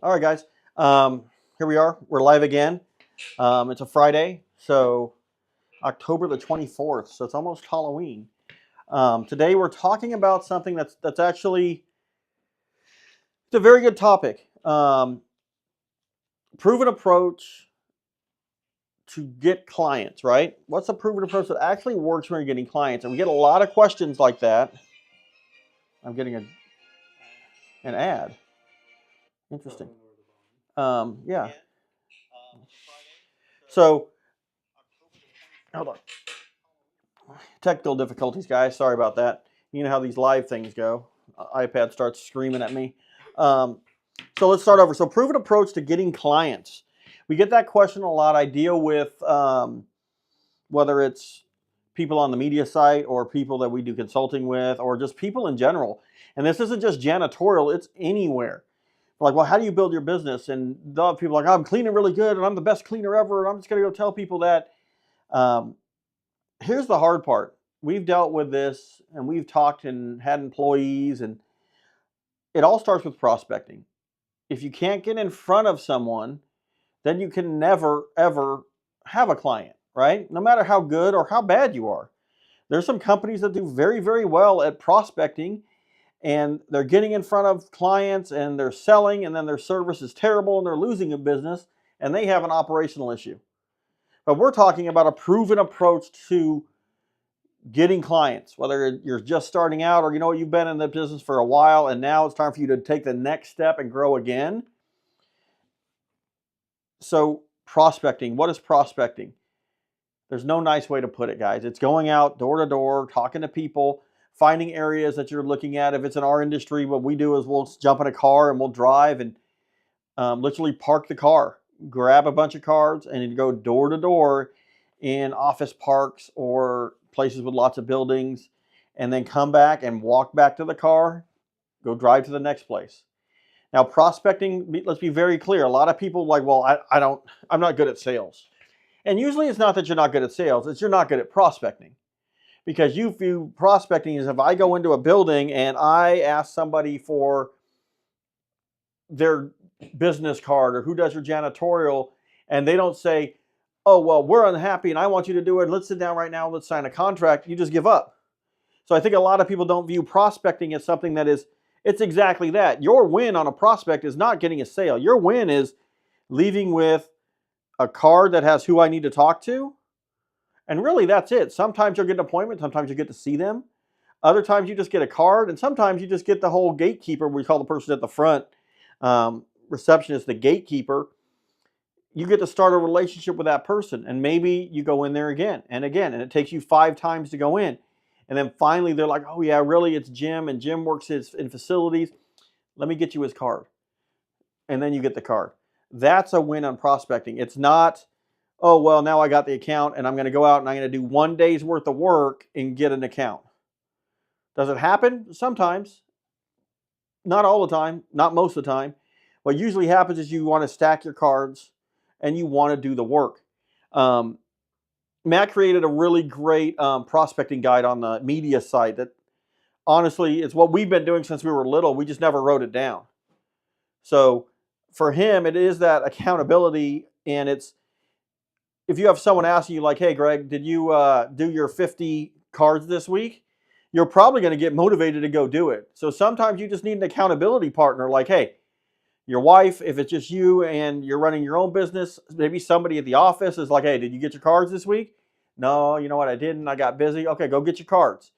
All right, guys. Here we are. We're live again. It's a Friday, so October the 24th. So it's almost Halloween. Today we're talking about something that's actually it's a very good topic. Proven approach to get clients. Right? What's a proven approach that actually works when you're getting clients? And we get a lot of questions like that. I'm getting an ad. Interesting. Yeah. So hold on. Technical difficulties, guys. Sorry about that. You know how these live things go. iPad starts screaming at me. So let's start over. So proven approach to getting clients. We get that question a lot. I deal with whether it's people on the media site or people that we do consulting with or just people in general. And this isn't just janitorial, it's anywhere. Like, well, how do you build your business? And the people are like, I'm cleaning really good and I'm the best cleaner ever. And I'm just going to go tell people that. Um, Here's the hard part. We've dealt with this and we've talked and had employees, and it all starts with prospecting. If you can't get in front of someone, then you can never, ever have a client, right? No matter how good or how bad you are. There's some companies that do very, very well at prospecting, and they're getting in front of clients and they're selling, and then their service is terrible and they're losing a business and they have an operational issue. But we're talking about a proven approach to getting clients, whether you're just starting out or you've been in the business for a while and now it's time for you to take the next step and grow again. So prospecting, what is prospecting? There's no nice way to put it, guys. It's going out door to door, talking to people, finding areas that you're looking at. If it's in our industry, what we do is we'll jump in a car and we'll drive and literally park the car, grab a bunch of cards, and go door to door in office parks or places with lots of buildings, and then come back and walk back to the car, go drive to the next place. Now, prospecting, let's be very clear. A lot of people are like, well, I'm not good at sales. And usually it's not that you're not good at sales, it's you're not good at prospecting. Because you view prospecting as if I go into a building and I ask somebody for their business card or who does your janitorial, and they don't say, oh, well, we're unhappy and I want you to do it. Let's sit down right now. Let's sign a contract. You just give up. So I think a lot of people don't view prospecting as something that is, it's exactly that. Your win on a prospect is not getting a sale. Your win is leaving with a card that has who I need to talk to. And really, that's it. Sometimes you'll get an appointment. Sometimes you get to see them. Other times you just get a card. And sometimes you just get the whole gatekeeper. We call the person at the front receptionist the gatekeeper. You get to start a relationship with that person, and maybe you go in there again and again, and it takes you 5 times to go in. And then finally they're like, oh yeah, really, it's Jim, and Jim works in facilities. Let me get you his card. And then you get the card. That's a win on prospecting. It's not, oh, well, now I got the account and I'm going to go out and I'm going to do 1 day's worth of work and get an account. Does it happen? Sometimes. Not all the time, not most of the time. What usually happens is you want to stack your cards and you want to do the work. Matt created a really great prospecting guide on the media site that honestly it's what we've been doing since we were little. We just never wrote it down. So for him, it is that accountability, and it's if you have someone asking you like, hey, Greg, did you do your 50 cards this week? You're probably going to get motivated to go do it. So sometimes you just need an accountability partner like, hey, your wife, if it's just you and you're running your own business, maybe somebody at the office is like, hey, did you get your cards this week? No, you know what, I didn't. I got busy. Okay, go get your cards.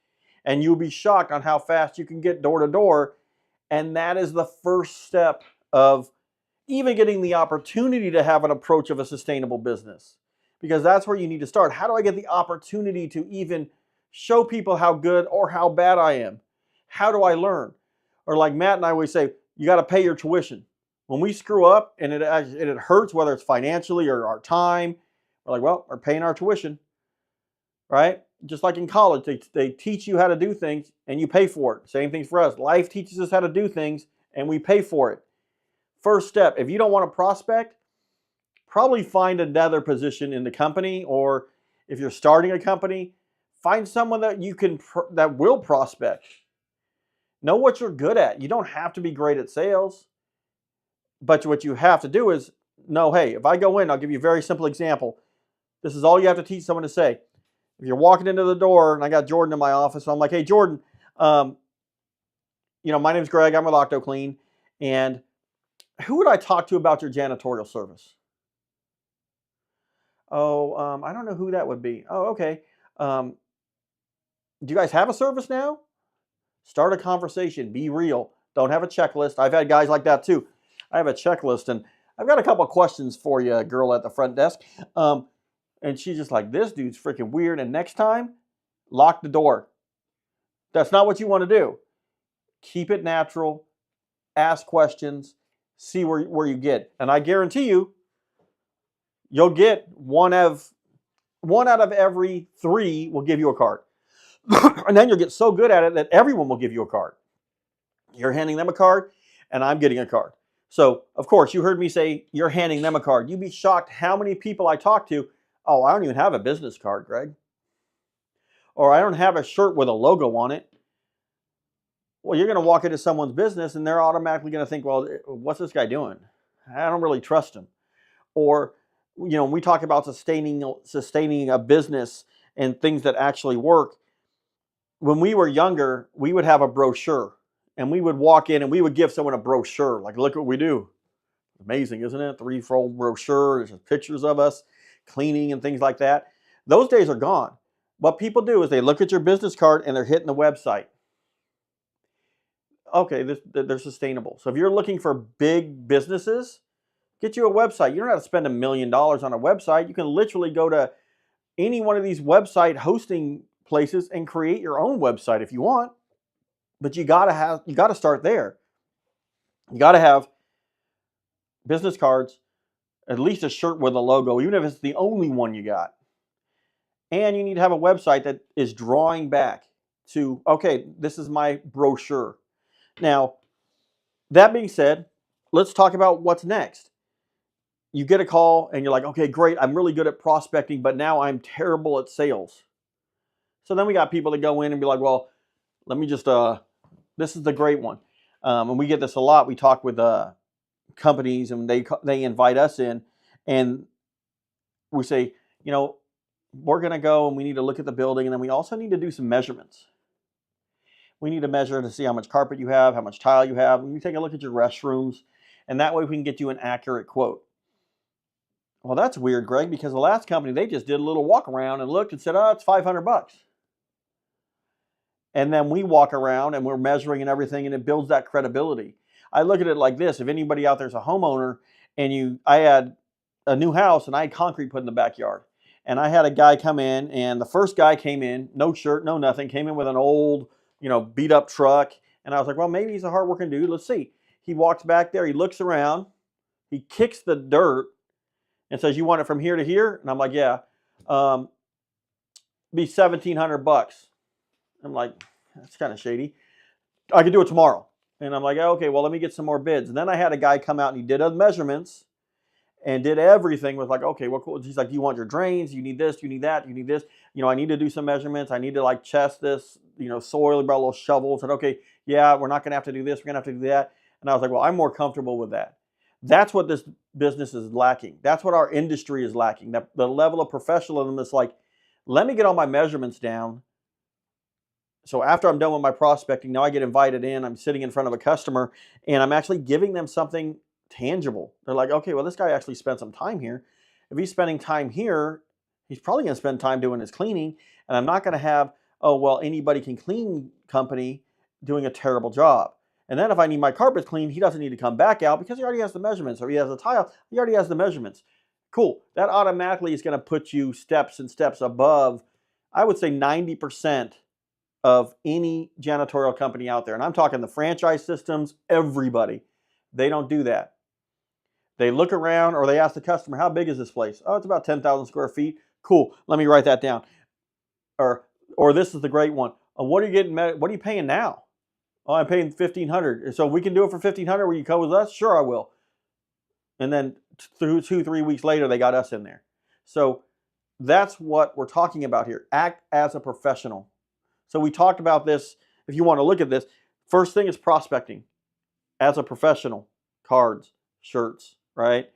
And you'll be shocked on how fast you can get door to door. And that is the first step of even getting the opportunity to have an approach of a sustainable business. Because that's where you need to start. How do I get the opportunity to even show people how good or how bad I am? How do I learn? Or like Matt and I always say, you got to pay your tuition. When we screw up and it hurts, whether it's financially or our time, we're like, well, we're paying our tuition, right? Just like in college, they teach you how to do things and you pay for it. Same thing for us. Life teaches us how to do things and we pay for it. First step, if you don't want to prospect, probably find another position in the company, or if you're starting a company, find someone that that will prospect. Know what you're good at. You don't have to be great at sales. But what you have to do is know, hey, if I go in, I'll give you a very simple example. This is all you have to teach someone to say. If you're walking into the door, and I got Jordan in my office, so I'm like, hey, Jordan, my name's Greg. I'm with OctoClean. And who would I talk to about your janitorial service? Oh, I don't know who that would be. Oh, okay. Um, do you guys have a service now? Start a conversation. Be real. Don't have a checklist. I've had guys like that too. I have a checklist, and I've got a couple of questions for you, girl at the front desk. And she's just like, this dude's freaking weird. And next time, lock the door. That's not what you want to do. Keep it natural. Ask questions. See where you get. And I guarantee you, you'll get one out of every 3 will give you a card. And then you'll get so good at it that everyone will give you a card. You're handing them a card, and I'm getting a card. So, of course, you heard me say you're handing them a card. You'd be shocked how many people I talk to. Oh, I don't even have a business card, Greg. Or I don't have a shirt with a logo on it. Well, you're going to walk into someone's business, and they're automatically going to think, well, what's this guy doing? I don't really trust him. Or, we talk about sustaining a business and things that actually work. When we were younger, we would have a brochure, and we would walk in and we would give someone a brochure. Like, look what we do. Amazing, isn't it? 3-fold brochure. There's pictures of us cleaning and things like that. Those days are gone. What people do is they look at your business card and they're hitting the website. Okay, they're sustainable. So if you're looking for big businesses, get you a website. You don't have to spend $1 million on a website. You can literally go to any one of these website hosting places and create your own website if you want. But you got to start there. You got to have business cards, at least a shirt with a logo, even if it's the only one you got. And you need to have a website that is drawing back to, okay, this is my brochure. Now, that being said, let's talk about what's next. You get a call and you're like, okay, great, I'm really good at prospecting, but now I'm terrible at sales. So then we got people that go in and be like, well, let me just, this is the great one. And we get this a lot. We talk with companies, and they invite us in, and we say, we're going to go and we need to look at the building, and then we also need to do some measurements. We need to measure to see how much carpet you have, how much tile you have. We take a look at your restrooms, and that way we can get you an accurate quote. Well, that's weird, Greg, because the last company, they just did a little walk around and looked and said, oh, it's $500. And then we walk around and we're measuring and everything, and it builds that credibility. I look at it like this. If anybody out there's a homeowner, and I had a new house and I had concrete put in the backyard, and I had a guy come in, and the first guy came in, no shirt, no nothing, came in with an old, beat up truck. And I was like, well, maybe he's a hardworking dude. Let's see. He walks back there. He looks around. He kicks the dirt and says, you want it from here to here? And I'm like, yeah. Be $1,700. I'm like, that's kind of shady. I could do it tomorrow. And I'm like, okay, well, let me get some more bids. And then I had a guy come out and he did the measurements and did everything. Was like, okay, well, cool. He's like, do you want your drains? You need this, you need that, you need this. I need to do some measurements. I need to chest this, soil, brought a little shovel. Said, okay, yeah, we're not going to have to do this. We're going to have to do that. And I was like, well, I'm more comfortable with that. That's what this business is lacking. That's what our industry is lacking. The level of professionalism is like, let me get all my measurements down. So after I'm done with my prospecting, now I get invited in, I'm sitting in front of a customer, and I'm actually giving them something tangible. They're like, okay, well, this guy actually spent some time here. If he's spending time here, he's probably going to spend time doing his cleaning, and I'm not going to have, oh, well, anybody can clean company doing a terrible job. And then if I need my carpets cleaned, he doesn't need to come back out because he already has the measurements, or he has a tile, he already has the measurements. Cool. That automatically is going to put you steps and steps above, I would say 90% of any janitorial company out there. And I'm talking the franchise systems, everybody. They don't do that. They look around, or they ask the customer, how big is this place? Oh, it's about 10,000 square feet. Cool. Let me write that down. Or this is the great one. What are you paying now? Oh, I'm paying $1,500. So we can do it for $1,500. Will you come with us? Sure, I will. And then 2-3 weeks later, they got us in there. So that's what we're talking about here. Act as a professional. So we talked about this. If you want to look at this, first thing is prospecting as a professional. Cards, shirts, right?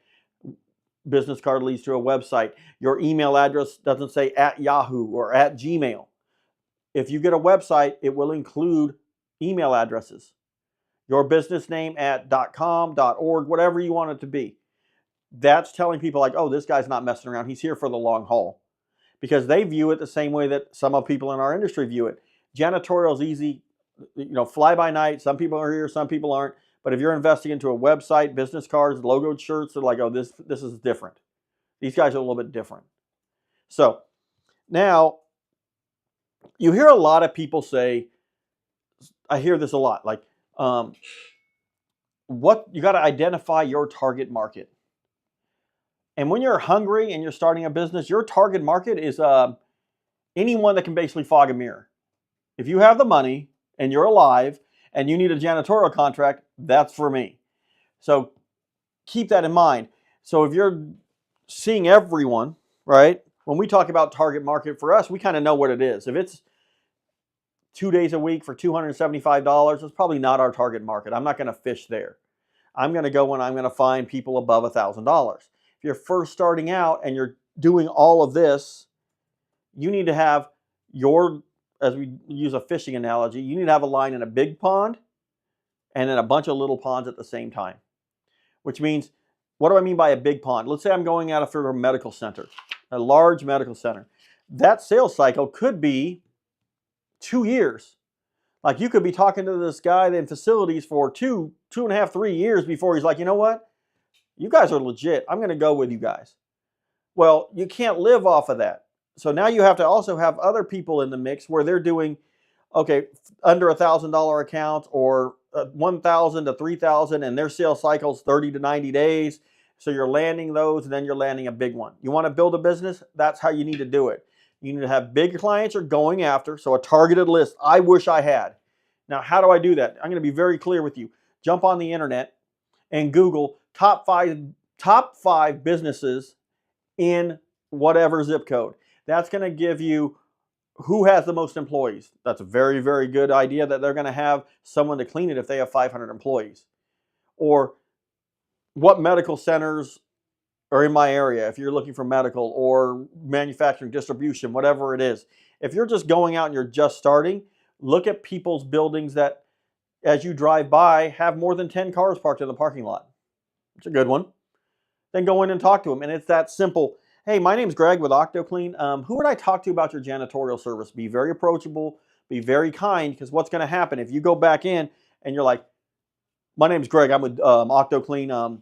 Business card leads to a website. Your email address doesn't say at Yahoo or at Gmail. If you get a website, it will include email addresses. Your business name at .com, .org, whatever you want it to be. That's telling people like, oh, this guy's not messing around. He's here for the long haul. Because they view it the same way that some of people in our industry view it. Janitorial is easy, fly by night. Some people are here, some people aren't. But if you're investing into a website, business cards, logoed shirts, they're like, oh, this is different. These guys are a little bit different. So now you hear a lot of people say, I hear this a lot, like, what you got to identify your target market. And when you're hungry and you're starting a business, your target market is anyone that can basically fog a mirror. If you have the money and you're alive and you need a janitorial contract, that's for me. So keep that in mind. So if you're seeing everyone, right? When we talk about target market for us, we kind of know what it is. If it's 2 days a week for $275, it's probably not our target market. I'm not going to fish there. I'm going to go and I'm going to find people above $1,000. If you're first starting out and you're doing all of this, you need to have as we use a fishing analogy, you need to have a line in a big pond and in a bunch of little ponds at the same time. Which means, what do I mean by a big pond? Let's say I'm going out for a medical center, a large medical center. That sales cycle could be 2 years. Like you could be talking to this guy in facilities for 2.5, 3 years before he's like, you know what? You guys are legit. I'm going to go with you guys. Well, you can't live off of that. So now you have to also have other people in the mix where they're doing, okay, under $1,000 accounts or 1,000 to 3,000, and their sales cycle's 30 to 90 days. So you're landing those, and then you're landing a big one. You want to build a business? That's how you need to do it. You need to have big clients you're going after, so a targeted list. I wish I had. Now, how do I do that? I'm going to be very clear with you. Jump on the internet and Google top five businesses in whatever zip code. That's going to give you who has the most employees. That's a very, very good idea that they're going to have someone to clean it if they have 500 employees. Or what medical centers are in my area if you're looking for medical or manufacturing, distribution, whatever it is. If you're just going out and you're just starting, look at people's buildings that as you drive by have more than 10 cars parked in the parking lot. It's a good one. Then go in and talk to them. And it's that simple. Hey, my name's Greg with OctoClean. Who would I talk to about your janitorial service? Be very approachable, be very kind, because what's going to happen if you go back in and you're like, my name's Greg, I'm with OctoClean.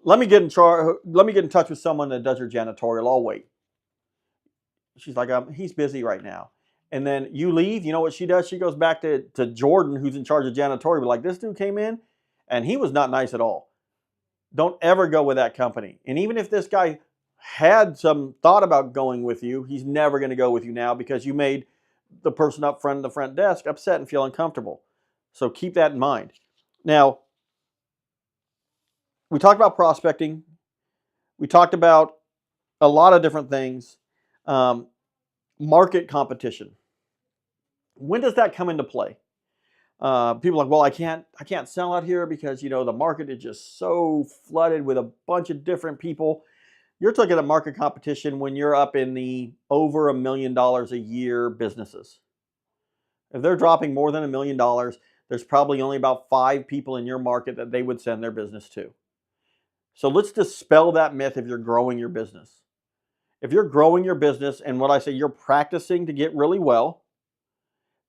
Let me get in touch with someone that does your janitorial. I'll wait. She's like, he's busy right now. And then you leave. You know what she does? She goes back to Jordan, who's in charge of janitorial. But like, this dude came in and he was not nice at all. Don't ever go with that company. And even if this guy had some thought about going with you, he's never going to go with you now because you made the person up front of the front desk upset and feel uncomfortable. So keep that in mind. Now, we talked about prospecting. We talked about a lot of different things. Market competition. When does that come into play? People are like, well, I can't sell out here because the market is just so flooded with a bunch of different people. You're talking about market competition when you're up in the over $1 million a year businesses. If they're dropping more than $1 million, there's probably only about 5 people in your market that they would send their business to. So let's dispel that myth if you're growing your business. If you're growing your business and what I say, you're practicing to get really well,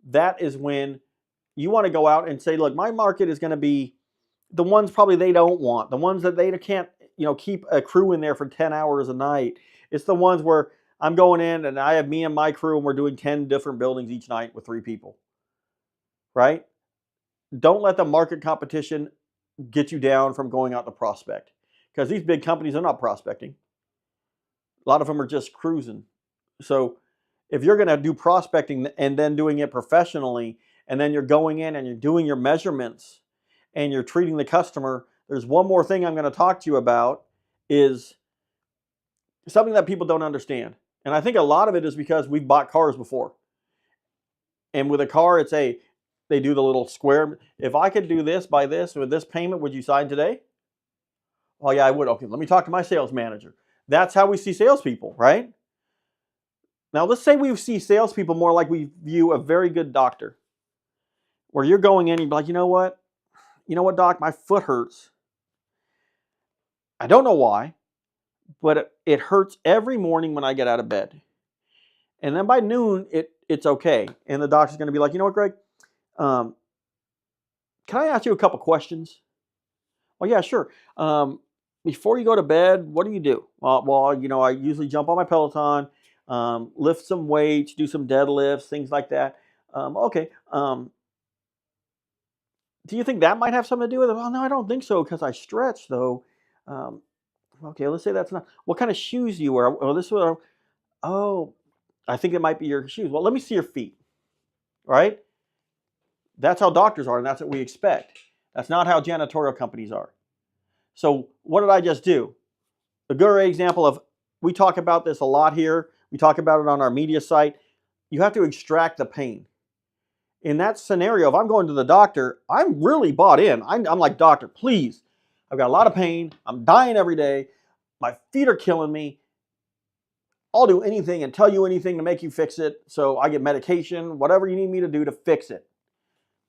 that is when you want to go out and say, look, my market is going to be the ones probably they don't want, the ones that they can't, keep a crew in there for 10 hours a night. It's the ones where I'm going in and I have me and my crew and we're doing 10 different buildings each night with 3 people, right? Don't let the market competition get you down from going out to prospect because these big companies are not prospecting. A lot of them are just cruising. So if you're going to do prospecting and then doing it professionally, and then you're going in and you're doing your measurements and you're treating the customer, there's one more thing I'm going to talk to you about is something that people don't understand. And I think a lot of it is because we've bought cars before. And with a car, they do the little square. If I could do this by this with this payment, would you sign today? Oh yeah, I would. Okay, let me talk to my sales manager. That's how we see salespeople, right? Now let's say we see salespeople more like we view a very good doctor, where you're going in and you're like, you know what, doc, my foot hurts. I don't know why, but it hurts every morning when I get out of bed. And then by noon, it's okay. And the doctor's going to be like, you know what, Greg, um, can I ask you a couple questions? Oh yeah, sure. Before you go to bed, what do you do? Well, I usually jump on my Peloton, lift some weights, do some deadlifts, things like that. Okay. Do you think that might have something to do with it? Well, no, I don't think so because I stretch though. Um, okay, let's say that's not. What kind of shoes do you wear? Well, this one. Oh, I think it might be your shoes. Well, let me see your feet. Right? That's how doctors are, and that's what we expect. That's not how janitorial companies are. So what did I just do? A good example of, we talk about this a lot here. We talk about it on our media site. You have to extract the pain. In that scenario, if I'm going to the doctor, I'm really bought in. I'm like, doctor, please. I've got a lot of pain. I'm dying every day. My feet are killing me. I'll do anything and tell you anything to make you fix it. So I get medication, whatever you need me to do to fix it.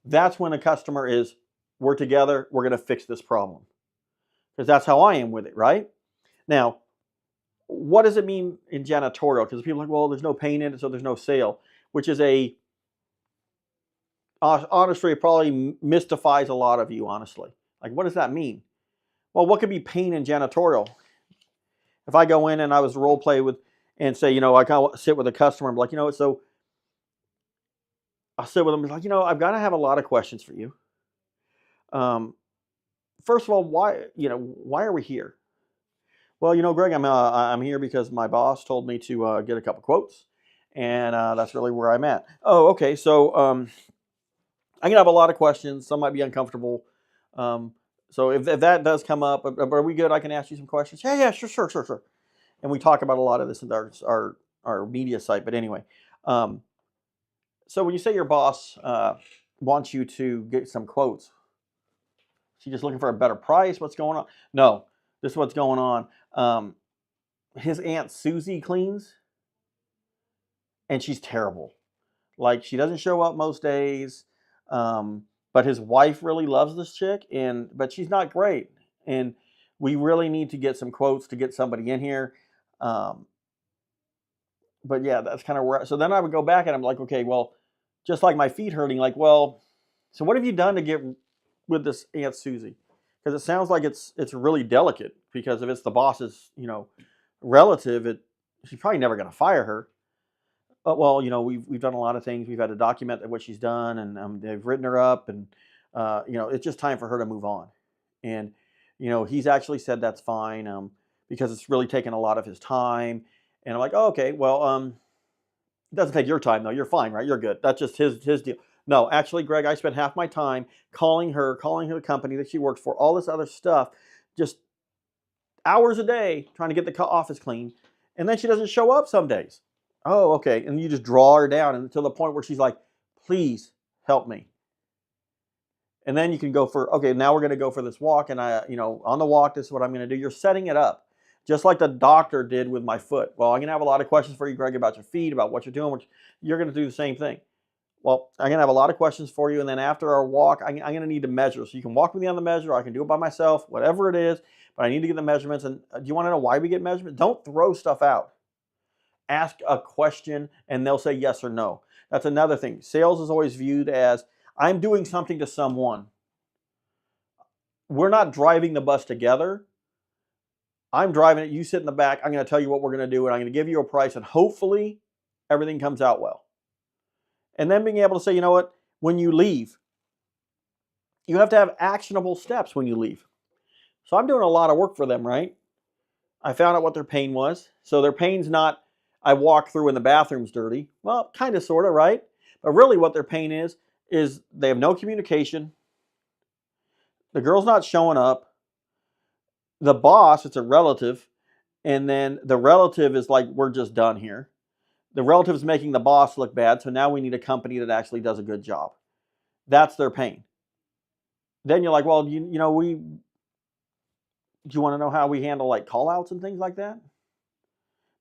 That's when a customer is, we're together, we're going to fix this problem. Because that's how I am with it, right? Now, what does it mean in janitorial? Because people are like, well, there's no pain in it, so there's no sale, which is honestly, it probably mystifies a lot of you, honestly. Like, what does that mean? Well, what could be pain in janitorial? If I go in and I was role play with, and say, I kind of sit with a customer, I'm like, so I'll sit with them and be like, I've got to have a lot of questions for you. First of all, why are we here? Well, Greg, I'm here because my boss told me to get a couple quotes, and that's really where I'm at. Oh, okay. So I can have a lot of questions. Some might be uncomfortable. So if that does come up, but are we good? I can ask you some questions. Yeah, sure. And we talk about a lot of this in our media site. But anyway, so when you say your boss wants you to get some quotes, is she just looking for a better price? What's going on? No, this is what's going on. His Aunt Susie cleans, and she's terrible. Like, she doesn't show up most days. But his wife really loves this chick, but she's not great. And we really need to get some quotes to get somebody in here. But yeah, that's kind of where. So then I would go back and I'm like, okay, well, just like my feet hurting, like, well, so what have you done to get with this Aunt Susie? Because it sounds like it's really delicate. Because if it's the boss's, relative, she's probably never going to fire her. But well, we've done a lot of things. We've had to document what she's done, and they've written her up, and it's just time for her to move on. And he's actually said that's fine, because it's really taken a lot of his time. And I'm like, oh, okay, well, it doesn't take your time though. You're fine, right? You're good. That's just his deal. No, actually, Greg, I spent half my time calling her the company that she works for, all this other stuff, just hours a day trying to get the office clean, and then she doesn't show up some days. Oh, okay. And you just draw her down until the point where she's like, please help me. And then you can go for, okay, now we're going to go for this walk. And on the walk, this is what I'm going to do. You're setting it up just like the doctor did with my foot. Well, I'm going to have a lot of questions for you, Greg, about your feet, about what you're doing. You're going to do the same thing. Well, I'm going to have a lot of questions for you. And then after our walk, I'm going to need to measure. So you can walk with me on the measure. Or I can do it by myself, whatever it is. But I need to get the measurements. And do you want to know why we get measurements? Don't throw stuff out. Ask a question and they'll say yes or no. That's another thing. Sales is always viewed as, I'm doing something to someone. We're not driving the bus together. I'm driving it. You sit in the back. I'm going to tell you what we're going to do, and I'm going to give you a price, and hopefully everything comes out well. And then being able to say, you know what, when you leave, you have to have actionable steps when you leave. So I'm doing a lot of work for them, right? I found out what their pain was. So their pain's not, I walk through and the bathroom's dirty. Well, kind of, sort of, right? But really what their pain is they have no communication. The girl's not showing up. The boss, it's a relative. And then the relative is like, we're just done here. The relative's making the boss look bad. So now we need a company that actually does a good job. That's their pain. Then you're like, well, Do you want to know how we handle like call outs and things like that?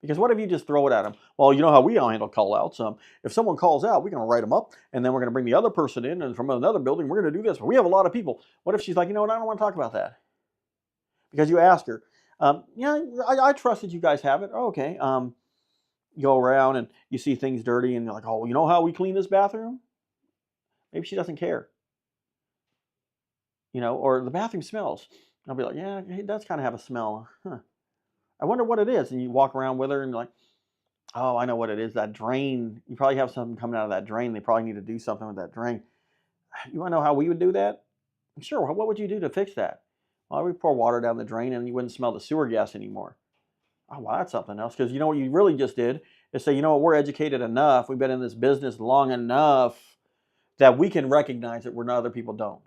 Because what if you just throw it at them? Well, you know how we all handle call outs. If someone calls out, we're going to write them up, and then we're going to bring the other person in, and from another building, we're going to do this. We have a lot of people. What if she's like, you know what, I don't want to talk about that? Because you ask her, yeah, I trust that you guys have it. Oh, okay. You go around and you see things dirty, and you're like, oh, you know how we clean this bathroom? Maybe she doesn't care. Or the bathroom smells. I'll be like, yeah, it does kind of have a smell. Huh. I wonder what it is. And you walk around with her and you're like, oh, I know what it is. That drain. You probably have something coming out of that drain. They probably need to do something with that drain. You want to know how we would do that? Sure. What would you do to fix that? Well, we pour water down the drain and you wouldn't smell the sewer gas anymore. Oh, well, that's something else. Because you know what you really just did is say, you know what, we're educated enough. We've been in this business long enough that we can recognize it where other people don't.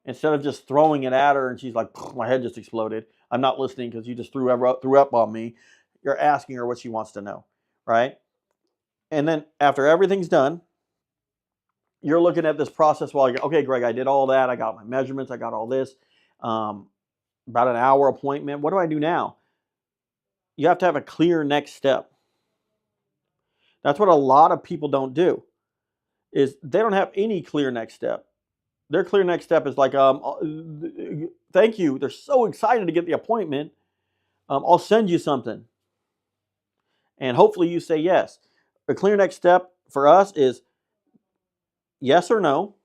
Instead of just throwing it at her and she's like, my head just exploded. I'm not listening because you just threw up on me. You're asking her what she wants to know, right? And then after everything's done, you're looking at this process while you go, okay, Greg, I did all that. I got my measurements. I got all this. About an hour appointment. What do I do now? You have to have a clear next step. That's what a lot of people don't do, is they don't have any clear next step. Their clear next step is like, thank you. They're so excited to get the appointment. I'll send you something. And hopefully you say yes. The clear next step for us is yes or no,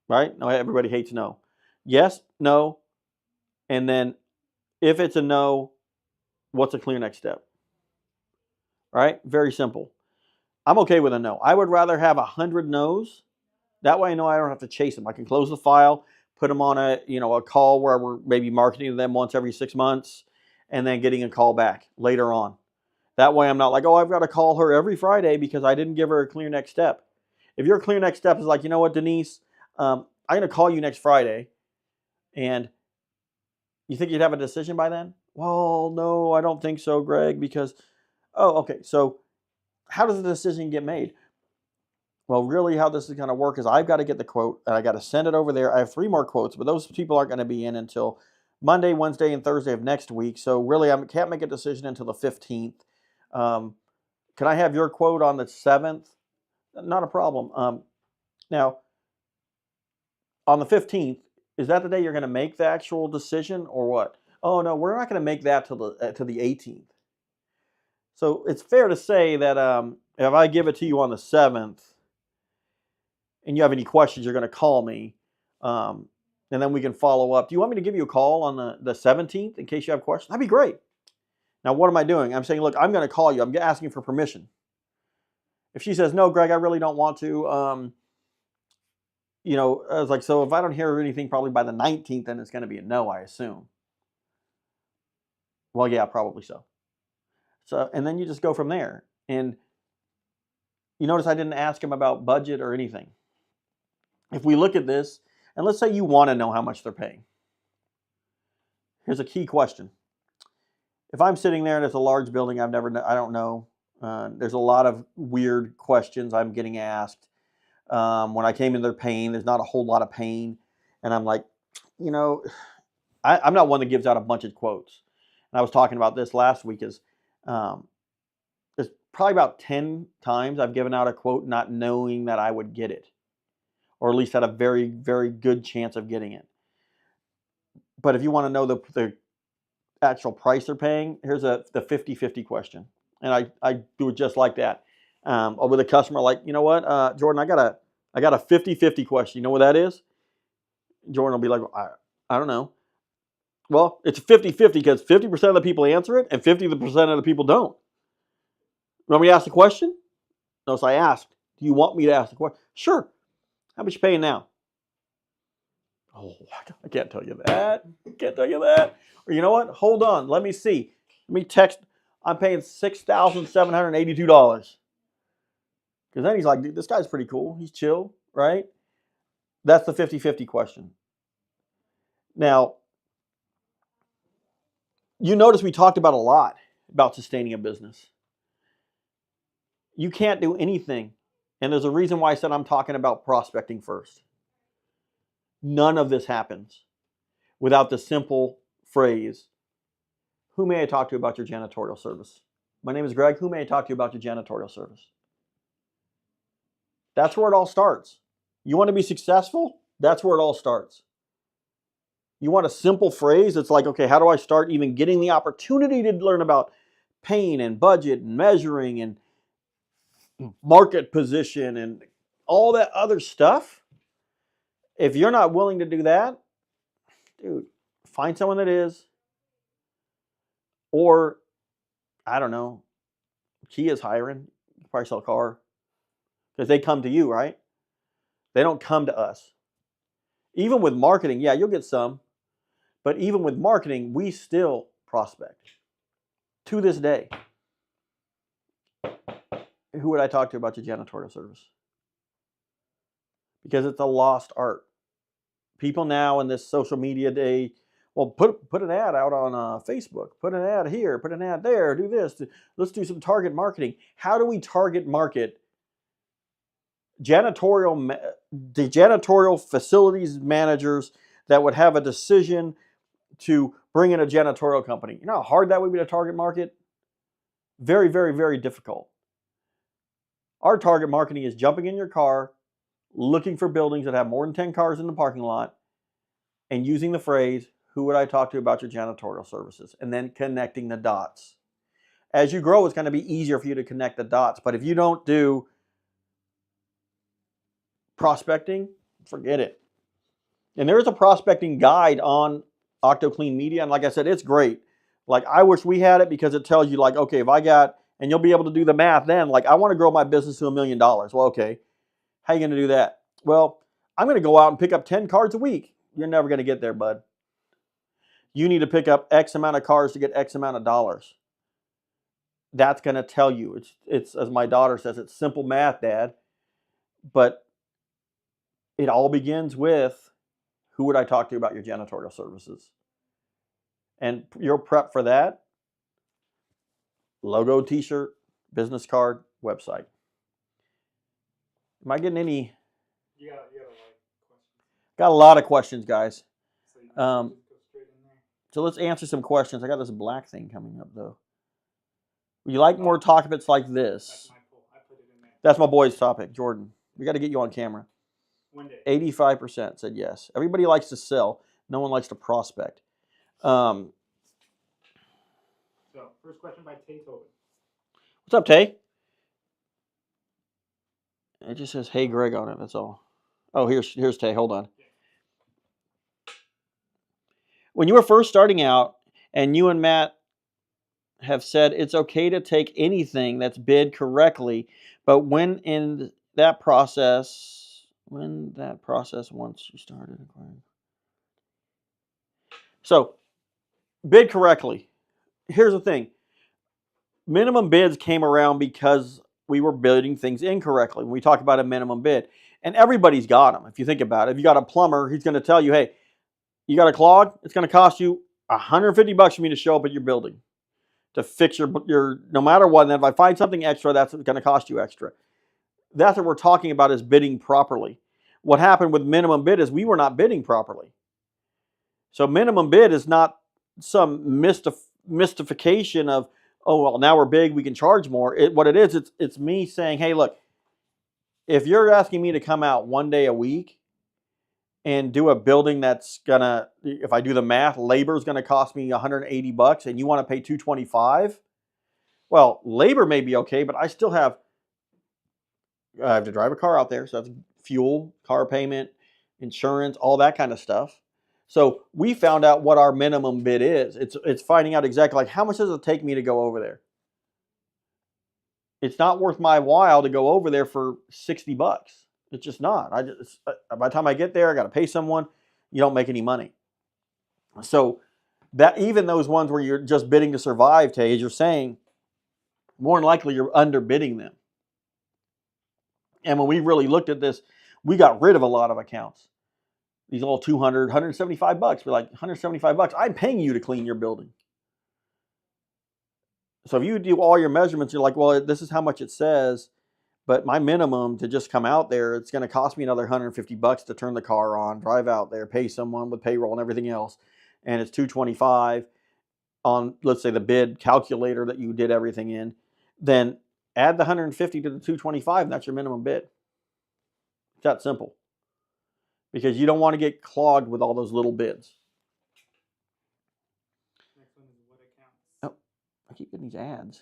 right? No, everybody hates no. Yes, no, and then if it's a no, what's a clear next step? Right? Very simple. I'm okay with a no. I would rather have 100 no's. That way I know I don't have to chase them. I can close the file, put them on a call where we're maybe marketing to them once every 6 months, and then getting a call back later on. That way I'm not like, oh, I've got to call her every Friday because I didn't give her a clear next step. If your clear next step is like, you know what, Denise, I'm going to call you next Friday, and you think you'd have a decision by then? Well, no, I don't think so, Greg, because, oh, okay. So how does the decision get made? Well, really how this is going to work is I've got to get the quote and I got to send it over there. I have 3 more quotes, but those people aren't going to be in until Monday, Wednesday, and Thursday of next week. So really I can't make a decision until the 15th. Can I have your quote on the 7th? Not a problem. Now, on the 15th, is that the day you're going to make the actual decision or what? Oh, no, we're not going to make that till the 18th. So it's fair to say that if I give it to you on the 7th and you have any questions, you're going to call me. And then we can follow up. Do you want me to give you a call on the 17th in case you have questions? That'd be great. Now, what am I doing? I'm saying, look, I'm going to call you. I'm asking for permission. If she says, no, Greg, I really don't want to, I was like, so if I don't hear anything probably by the 19th, then it's going to be a no, I assume. Well, yeah, probably so. So, and then you just go from there. And you notice I didn't ask him about budget or anything. If we look at this, and let's say you want to know how much they're paying. Here's a key question. If I'm sitting there and it's a large building, I don't know. There's a lot of weird questions I'm getting asked. When I came in their pain, there's not a whole lot of pain. And I'm like, I'm not one that gives out a bunch of quotes. And I was talking about this last week is there's probably about 10 times I've given out a quote not knowing that I would get it. Or at least had a very, very good chance of getting it. But if you want to know the actual price they're paying, here's the 50-50 question. And I do it just like that. With a customer like, you know what, Jordan, I got a 50-50 question. You know what that is? Jordan will be like, I don't know. Well, it's 50-50 because 50% of the people answer it and 50% of the people don't. You want me to ask the question? No, so I asked, do you want me to ask the question? Sure. How much you paying now? Oh, I can't tell you that. I can't tell you that. Or you know what? Hold on. Let me see. Let me text. I'm paying $6,782. Because then he's like, dude, this guy's pretty cool. He's chill, right? That's the 50-50 question. Now, you notice we talked about a lot about sustaining a business. You can't do anything. And there's a reason why I said I'm talking about prospecting first. None of this happens without the simple phrase, who may I talk to about your janitorial service? My name is Greg. Who may I talk to about your janitorial service? That's where it all starts. You want to be successful? That's where it all starts. You want a simple phrase? It's like, okay, how do I start even getting the opportunity to learn about pain and budget and measuring and market position and all that other stuff? If you're not willing to do that, dude, find someone that is. Or, I don't know, Kia's hiring. You probably sell a car. Because they come to you, right? They don't come to us. Even with marketing, yeah, you'll get some. But even with marketing, we still prospect. To this day. Who would I talk to about your janitorial service? Because it's a lost art. People now in this social media day, well, put an ad out on Facebook, put an ad here, put an ad there, do this. Let's do some target marketing. How do we target market the janitorial facilities managers that would have a decision to bring in a janitorial company? You know how hard that would be to target market? Very, very, very difficult. Our target marketing is jumping in your car, looking for buildings that have more than 10 cars in the parking lot, and using the phrase, who would I talk to about your janitorial services? And then connecting the dots. As you grow, it's going to be easier for you to connect the dots. But if you don't do prospecting, forget it. And there is a prospecting guide on OctoClean Media. And like I said, it's great. Like, I wish we had it because it tells you, like, okay, if I got, and you'll be able to do the math then, like, I want to grow my business to $1 million. Well, okay, how are you going to do that? Well, I'm going to go out and pick up 10 cars a week. You're never going to get there, bud. You need to pick up X amount of cars to get X amount of dollars. That's going to tell you. It's as my daughter says, it's simple math, Dad. But it all begins with, who would I talk to about your janitorial services? And you're prepped for that. Logo, t-shirt, business card, website. Am I getting any? You got a lot of questions. Got a lot of questions, guys. So you can just go straight in there. So let's answer some questions. I got this black thing coming up, though. Would you like more topics like this? That's my poll. I put it in there. That's my boy's topic, Jordan. We got to get you on camera. One day. 85% said yes. Everybody likes to sell. No one likes to prospect. So, first question by Tay Tobin. What's up, Tay? It just says, hey, Greg on it. That's all. Oh, here's Tay. Hold on. When you were first starting out, and you and Matt have said it's okay to take anything that's bid correctly, but when that process once you started acquiring. So, bid correctly. Here's the thing. Minimum bids came around because we were bidding things incorrectly. When we talk about a minimum bid, and everybody's got them. If you think about it, if you got a plumber, he's going to tell you, hey, you got a clog? It's going to cost you $150 for me to show up at your building to fix your no matter what. And then if I find something extra, that's going to cost you extra. That's what we're talking about, is bidding properly. What happened with minimum bid is we were not bidding properly. So minimum bid is not some mystification of, oh, well, now we're big, we can charge more. What it is, it's me saying, hey, look, if you're asking me to come out one day a week and do a building that's gonna, if I do the math, labor is gonna cost me $180 and you want to pay $225, well, labor may be okay, but I still have to drive a car out there, so that's fuel, car payment, insurance, all that kind of stuff. So we found out what our minimum bid is. It's finding out exactly, like, how much does it take me to go over there? It's not worth my while to go over there for $60. It's just not. By the time I get there, I got to pay someone. You don't make any money. So that even those ones where you're just bidding to survive, Tay, as you're saying, more than likely you're underbidding them. And when we really looked at this, we got rid of a lot of accounts. These all $200, $175. We're like, $175. I'm paying you to clean your building. So if you do all your measurements, you're like, well, this is how much it says, but my minimum to just come out there, it's going to cost me another $150 to turn the car on, drive out there, pay someone with payroll and everything else. and it's $225 on, let's say, the bid calculator that you did everything in, then add the $150 to the $225, and that's your minimum bid. It's that simple. Because you don't want to get clogged with all those little bids. Next one is what accounts. Oh, I keep getting these ads.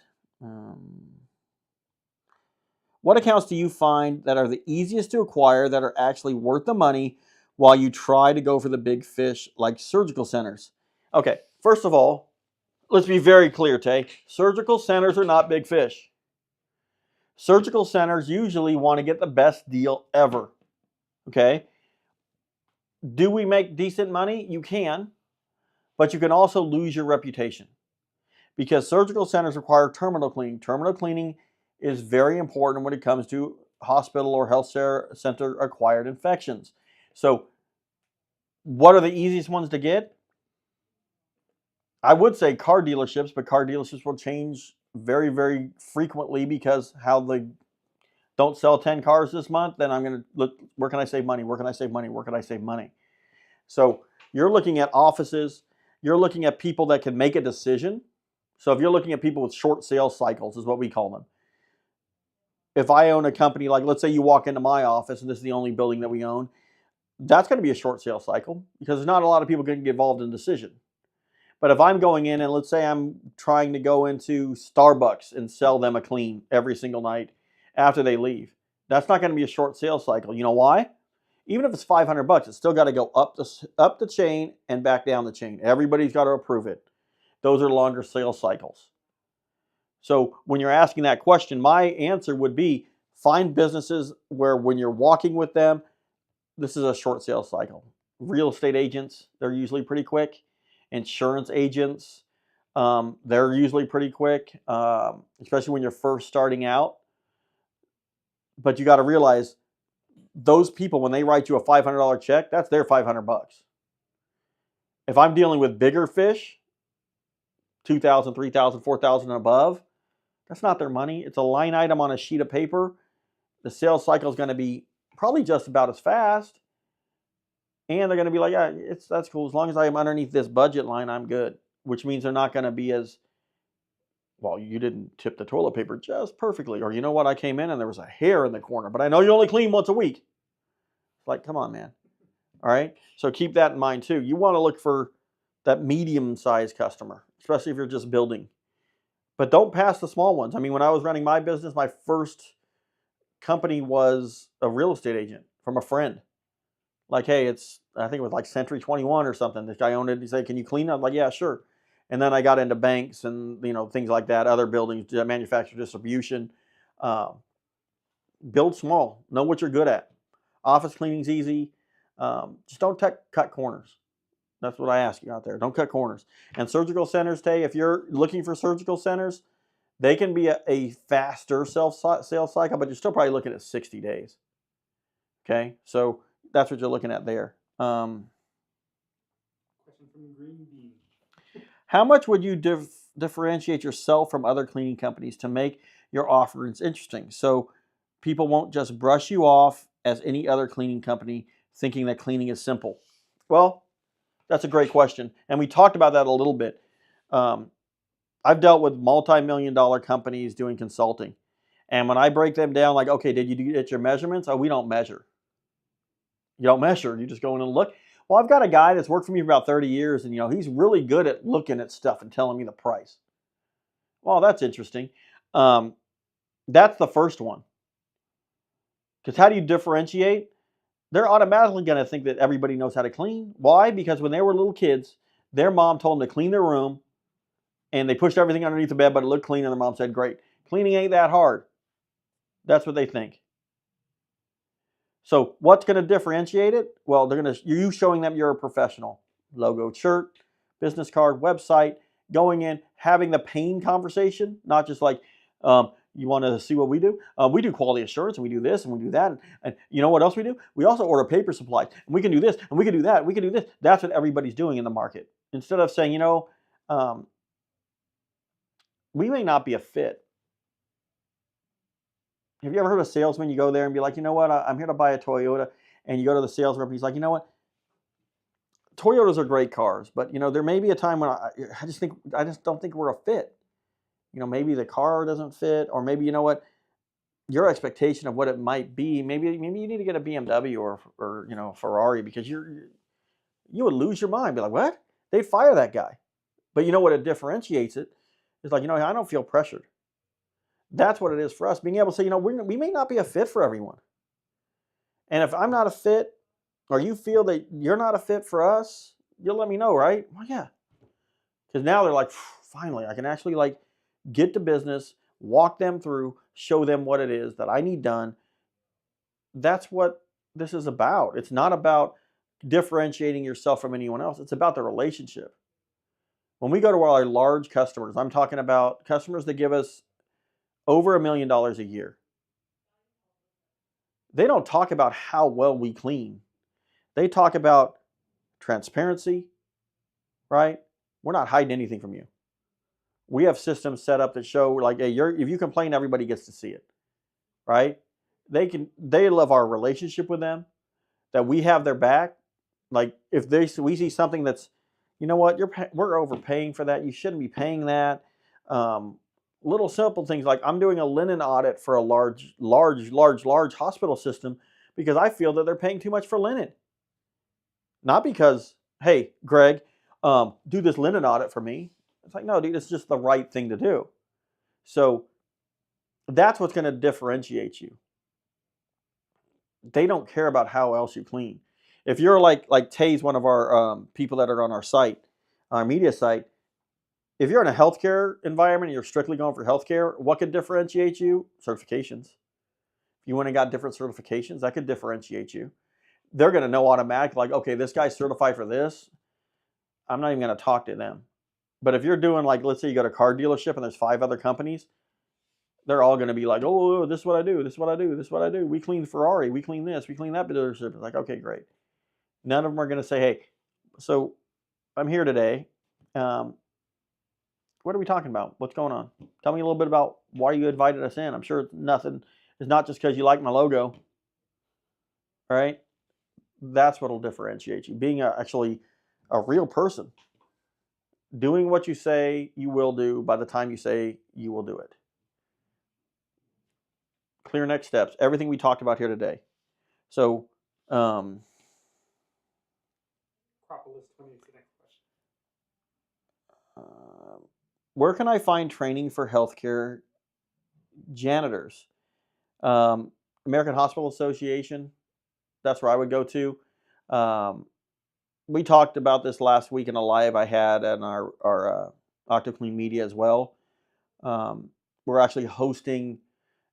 What accounts do you find that are the easiest to acquire, that are actually worth the money, while you try to go for the big fish like surgical centers? Okay, first of all, let's be very clear, Tay. Surgical centers are not big fish. Surgical centers usually want to get the best deal ever. Okay? Do we make decent money? You can, but you can also lose your reputation, because surgical centers require terminal cleaning. Terminal cleaning is very important when it comes to hospital or health center acquired infections. So what are the easiest ones to get? I would say car dealerships, but car dealerships will change very, very frequently, because how they don't sell 10 cars this month, then I'm going to look, where can I save money? Where can I save money? Where can I save money? So you're looking at offices, you're looking at people that can make a decision. So if you're looking at people with short sales cycles, is what we call them. If I own a company, like let's say you walk into my office and this is the only building that we own, that's going to be a short sales cycle, because there's not a lot of people going to get involved in the decision. But if I'm going in and let's say I'm trying to go into Starbucks and sell them a clean every single night after they leave, that's not going to be a short sales cycle. You know why? Even if it's $500, it's still got to go up the chain and back down the chain. Everybody's got to approve it. Those are longer sales cycles. So when you're asking that question, my answer would be find businesses where when you're walking with them, this is a short sales cycle. Real estate agents, they're usually pretty quick. Insurance agents, they're usually pretty quick, especially when you're first starting out. But you got to realize, those people, when they write you a $500 check, that's their $500. If I'm dealing with bigger fish, 2,000, 3,000, 4,000 and above, that's not their money. It's a line item on a sheet of paper. The sales cycle is going to be probably just about as fast. And they're going to be like, yeah, that's cool. As long as I'm underneath this budget line, I'm good. Which means they're not going to be as, well, you didn't tip the toilet paper just perfectly. Or you know what, I came in and there was a hair in the corner, but I know you only clean once a week. It's like, come on, man. All right. So keep that in mind too. You want to look for that medium-sized customer, especially if you're just building. But don't pass the small ones. I mean, when I was running my business, my first company was a real estate agent from a friend. Like, hey, I think it was like Century 21 or something. This guy owned it. He said, can you clean it? I'm like, yeah, sure. And then I got into banks and, things like that, other buildings, manufacturer distribution. Build small. Know what you're good at. Office cleaning's easy. Just don't cut corners. That's what I ask you out there. Don't cut corners. And surgical centers, Tay, if you're looking for surgical centers, they can be a faster sales cycle, but you're still probably looking at 60 days. Okay, so that's what you're looking at there. Question from Green Bean. How much would you differentiate yourself from other cleaning companies to make your offerings interesting, so people won't just brush you off as any other cleaning company, thinking that cleaning is simple? Well, that's a great question, and we talked about that a little bit. I've dealt with multi-million-dollar companies doing consulting, and when I break them down, like, okay, did you get your measurements? Oh, we don't measure. You don't measure. You just go in and look. Well, I've got a guy that's worked for me for about 30 years, and he's really good at looking at stuff and telling me the price. Well, that's interesting. That's the first one. Because how do you differentiate? They're automatically going to think that everybody knows how to clean. Why? Because when they were little kids, their mom told them to clean their room, and they pushed everything underneath the bed, but it looked clean, and their mom said, great. Cleaning ain't that hard. That's what they think. So what's going to differentiate it? Well, you showing them you're a professional. Logo shirt, business card, website, going in, having the pain conversation, not just like, you want to see what we do? We do quality assurance, and we do this, and we do that. And you know what else we do? We also order paper supplies, and we can do this, and we can do that, and we can do this. That's what everybody's doing in the market. Instead of saying, we may not be a fit. Have you ever heard of a salesman? You go there and be like, you know what? I'm here to buy a Toyota. And you go to the sales rep and he's like, you know what? Toyotas are great cars, but there may be a time when I just don't think we're a fit. Maybe the car doesn't fit, or maybe your expectation of what it might be. Maybe you need to get a BMW or Ferrari, because you would lose your mind. Be like, what? They'd fire that guy. But what it differentiates it is like, I don't feel pressured. That's what it is for us, being able to say, we may not be a fit for everyone. And if I'm not a fit, or you feel that you're not a fit for us, you'll let me know, right? Well, yeah. Because now they're like, finally, I can actually get to business, walk them through, show them what it is that I need done. That's what this is about. It's not about differentiating yourself from anyone else. It's about the relationship. When we go to our large customers, I'm talking about customers that give us over $1 million a year. They don't talk about how well we clean. They talk about transparency, right? We're not hiding anything from you. We have systems set up that show hey, if you complain, everybody gets to see it, right? They love our relationship with them, that we have their back. Like if we see something that's, we're overpaying for that. You shouldn't be paying that. Little simple things like I'm doing a linen audit for a large hospital system because I feel that they're paying too much for linen. Not because, hey, Greg, do this linen audit for me. It's like, no, dude, it's just the right thing to do. So that's what's going to differentiate you. They don't care about how else you clean. If you're like Tay's one of our people that are on our site, our media site, if you're in a healthcare environment and you're strictly going for healthcare, what could differentiate you? Certifications. If you went and got different certifications, that could differentiate you. They're going to know automatically, okay, this guy's certified for this. I'm not even going to talk to them. But if you're doing let's say you go to a car dealership and there's 5 other companies, they're all going to be like, oh, this is what I do, this is what I do, this is what I do. We clean Ferrari, we clean this, we clean that dealership. It's like, okay, great. None of them are going to say, hey, so I'm here today. What are we talking about? What's going on? Tell me a little bit about why you invited us in. I'm sure it's not just because you like my logo, right? That's what will differentiate you. Being actually a real person. Doing what you say you will do by the time you say you will do it. Clear next steps. Everything we talked about here today. So, Propolis 20 is the next question. Where can I find training for healthcare janitors? American Hospital Association. That's where I would go to. We talked about this last week in a live I had on our OctoClean Media as well. We're actually hosting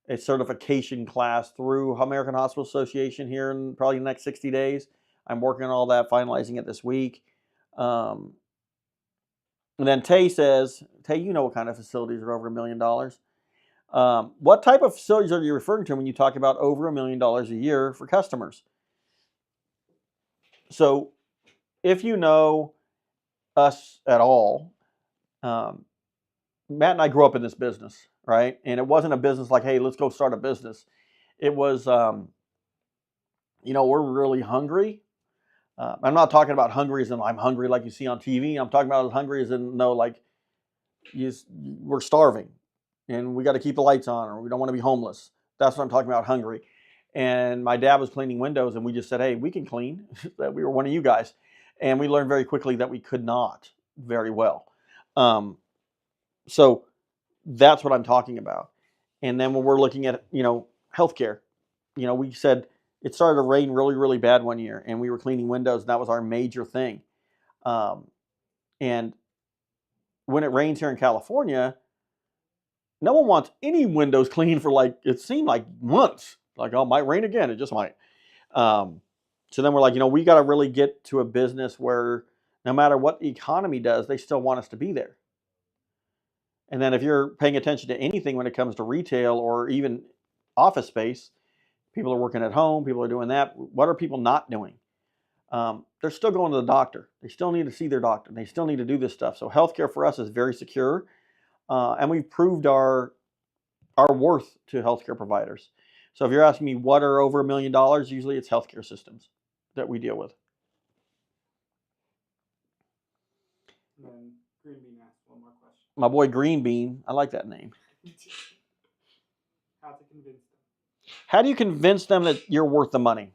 a certification class through American Hospital Association here in probably the next 60 days. I'm working on all that, finalizing it this week. And then Tay says, Tay, what kind of facilities are over $1 million? What type of facilities are you referring to when you talk about over $1 million a year for customers? So if you know us at all, Matt and I grew up in this business, right? And it wasn't a business like, hey, let's go start a business. It was, we're really hungry. I'm not talking about hungry as in I'm hungry like you see on TV. I'm talking about hungry as in, we're starving and we got to keep the lights on or we don't want to be homeless. That's what I'm talking about, hungry. And my dad was cleaning windows and we just said, hey, we can clean. That we were one of you guys. And we learned very quickly that we could not very well. So that's what I'm talking about. And then when we're looking at, healthcare, we said it started to rain really, really bad one year and we were cleaning windows. And that was our major thing. And when it rains here in California, no one wants any windows cleaned for it seemed like months. Like, oh, it might rain again. It just might. So then we're like, we got to really get to a business where no matter what the economy does, they still want us to be there. And then if you're paying attention to anything when it comes to retail or even office space, people are working at home, people are doing that. What are people not doing? They're still going to the doctor. They still need to see their doctor. They still need to do this stuff. So healthcare for us is very secure. And we've proved our worth to healthcare providers. So if you're asking me what are over $1 million, usually it's healthcare systems that we deal with. My boy Green Bean. I like that name. How to convince them. How do you convince them that you're worth the money?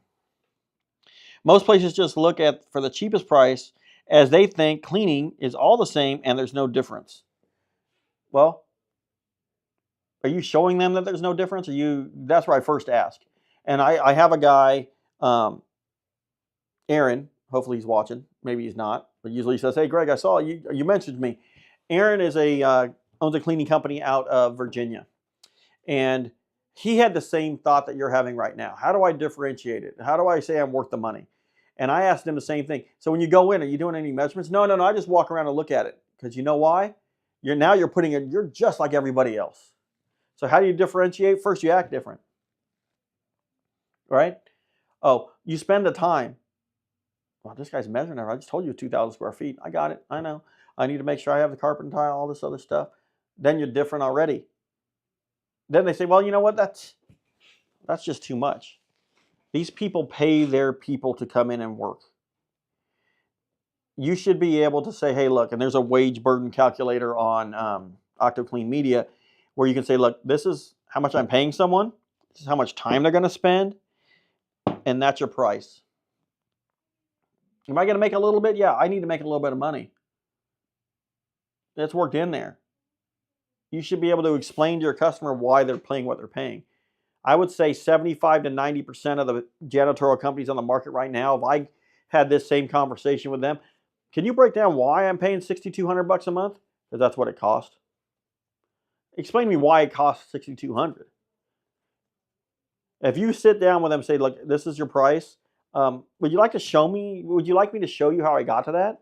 Most places just look at for the cheapest price as they think cleaning is all the same and there's no difference. Well, are you showing them that there's no difference? That's where I first ask. And I have a guy, Aaron, hopefully he's watching. Maybe he's not. But usually he says, hey, Greg, I saw you mentioned me. Aaron owns a cleaning company out of Virginia. And he had the same thought that you're having right now. How do I differentiate it? How do I say I'm worth the money? And I asked him the same thing. So when you go in, are you doing any measurements? No. I just walk around and look at it. Because you know why? You're just like everybody else. So how do you differentiate? First, you act different. Right? Oh, you spend the time. Well, this guy's measuring it. I just told you 2,000 square feet. I got it. I know. I need to make sure I have the carpet and tile, all this other stuff. Then you're different already. Then they say, well, you know what? That's just too much. These people pay their people to come in and work. You should be able to say, hey, look, and there's a wage burden calculator on OctoClean Media where you can say, look, this is how much I'm paying someone. This is how much time they're going to spend. And that's your price. Am I going to make a little bit? Yeah, I need to make a little bit of money. That's worked in there. You should be able to explain to your customer why they're paying what they're paying. I would say 75 to 90% of the janitorial companies on the market right now, if I had this same conversation with them, can you break down why I'm paying $6,200 a month? Because that's what it costs. Explain to me why it costs $6,200. If you sit down with them and say, look, this is your price, would you like to show me, would you like me to show you how I got to that?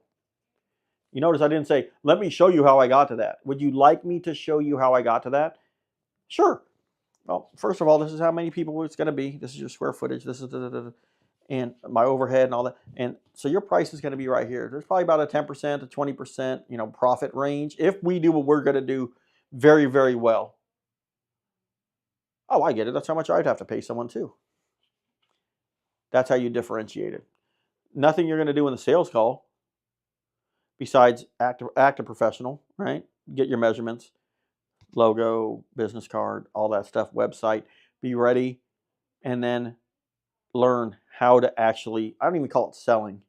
You notice I didn't say, let me show you how I got to that. Would you like me to show you how I got to that? Sure. Well, first of all, this is how many people it's going to be. This is your square footage. This is and my overhead and all that. And so your price is going to be right here. There's probably about a 10% to 20%, profit range if we do what we're going to do very, very well. Oh, I get it. That's how much I'd have to pay someone too. That's how you differentiate it. Nothing you're going to do in the sales call besides act a professional, right? Get your measurements, logo, business card, all that stuff, website. Be ready, and then learn how to actually, I don't even call it selling,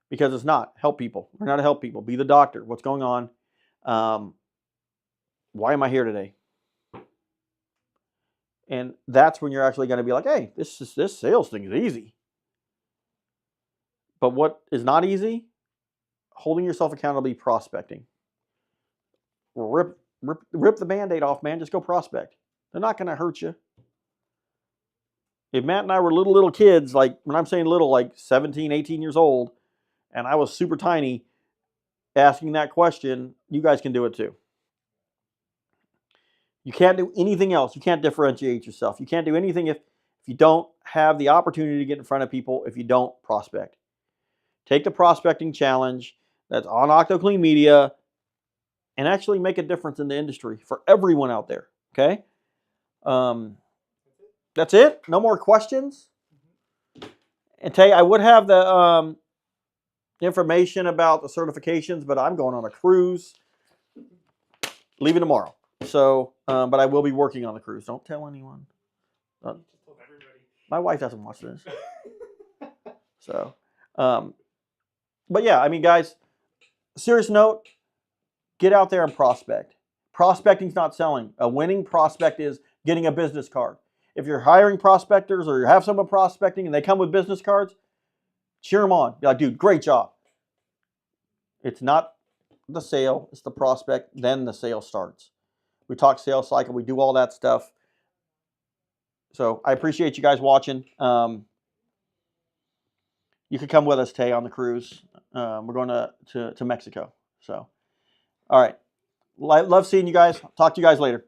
because it's not. Help people. Learn how to help people. Be the doctor. What's going on? Why am I here today? And that's when you're actually going to be like, hey, this sales thing is easy. But what is not easy? Holding yourself accountable, prospecting. Rip the Band-Aid off, man. Just go prospect. They're not going to hurt you. If Matt and I were little kids, like when I'm saying little, like 17, 18 years old, and I was super tiny, asking that question, you guys can do it too. You can't do anything else. You can't differentiate yourself. You can't do anything if you don't have the opportunity to get in front of people, if you don't prospect. Take the prospecting challenge that's on OctoClean Media and actually make a difference in the industry for everyone out there. Okay? That's it? No more questions? And Tay, I would have the information about the certifications, but I'm going on a cruise, leaving tomorrow. So, but I will be working on the cruise. Don't tell anyone. My wife doesn't watch this. So, but yeah, I mean, guys, serious note, get out there and prospect. Prospecting's not selling. A winning prospect is getting a business card. If you're hiring prospectors or you have someone prospecting and they come with business cards, cheer them on. Be like, dude, great job. It's not the sale, it's the prospect, then the sale starts. We talk sales cycle, we do all that stuff. So I appreciate you guys watching. You could come with us, Tay, on the cruise. We're going to Mexico. So, all right. Love seeing you guys. Talk to you guys later.